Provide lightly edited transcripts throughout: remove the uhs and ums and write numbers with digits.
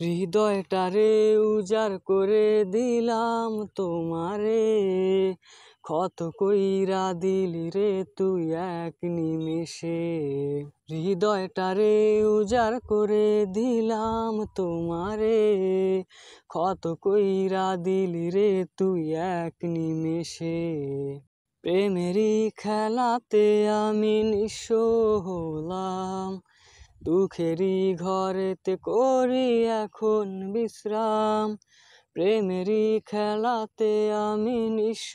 হৃদয়টারে উজাড় করে দিলাম তোমারে, ক্ষত কইরা দিলি রে তুই এক নিমেষে। হৃদয়টারে উজাড় করে দিলাম তোমারে, ক্ষত কইরা দিলি রে তুই এক নিমেষে। প্রেমেরই খেলাতে আমি নিঃস্ব হলাম, দুঃখেরই ঘরেতে করি এখন বিশ্রাম। প্রেমেরই খেলাতে আমি নিঃস্ব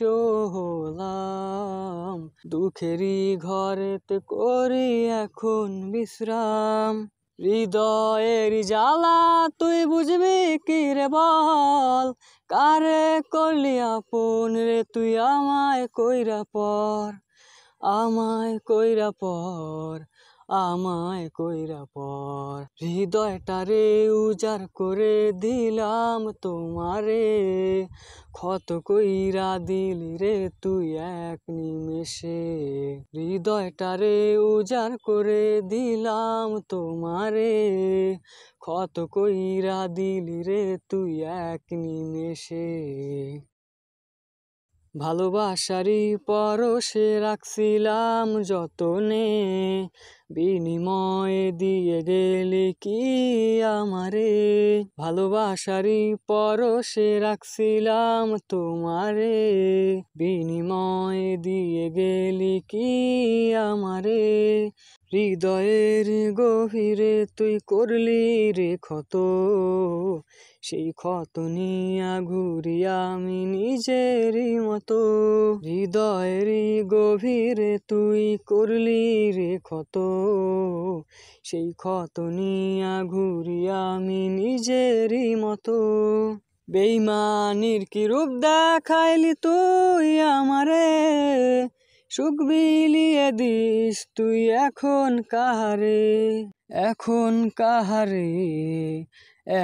হলাম, দুঃখেরই ঘরেতে করি এখন বিশ্রাম। হৃদয়ের জ্বালা তুই বুঝবি কি রে বল, কারে করলি আপন রে তুই আমায় কইরা পর, আমায় কইরা পর, আমায় কইরা পর। হৃদয়টারে উজাড় করে দিলাম তোমারে, ক্ষত কইরা দিলি রে তুই এক নিমেষে। হৃদয়টারে উজাড় করে দিলাম তোমারে, ক্ষত কইরা দিলি রে তুই এক নিমেষে। ভালোবাসারই পরশে রাখছিলাম যতনে, বিনিময়ে দিয়ে গেলি কি আমারে। ভালোবাসারই পরশে রাখছিলাম তোমারে, বিনিময়ে দিয়ে গেলি কি আমারে। হৃদয়ের গভীরে তুই করলি রে ক্ষত, সেই ক্ষত নিয়া ঘুরি আমি নিজেরই মতো। হৃদয়েরই গভীরে তুই করলি রে ক্ষত, সেই ক্ষত নিয়া ঘুরি আমি নিজেরই মতো। বেইমানির কি রূপ দেখাইলি তুই আমারে, সুখ বিলিয়ে দিস তুই এখন কাহারে, এখন কাহারে,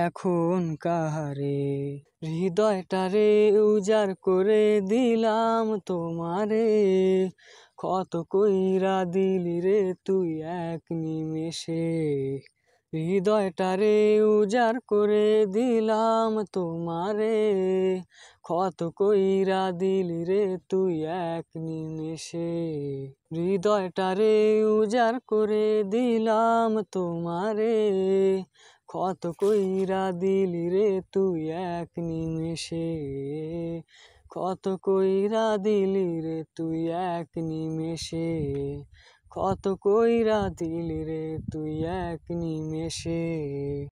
এখন কাহারে। হৃদয়টারে উজাড় করে দিলাম তোমারে, ক্ষত কইরা দিলি রে তুই এক নিমেষে। হৃদয়টারে উজাড় করে দিলাম তোমারে, ক্ষত কইরা দিলি রে তুই এক নিমেষে। হৃদয়টারে উজাড় করে দিলাম তোমারে, ক্ষত কইরা দিলি রে তুই এক নিমেষে। ক্ষত কইরা দিলি রে তুই এক নিমেষে, ক্ষত কইরা দিলি রে তুই এক নিমেষে।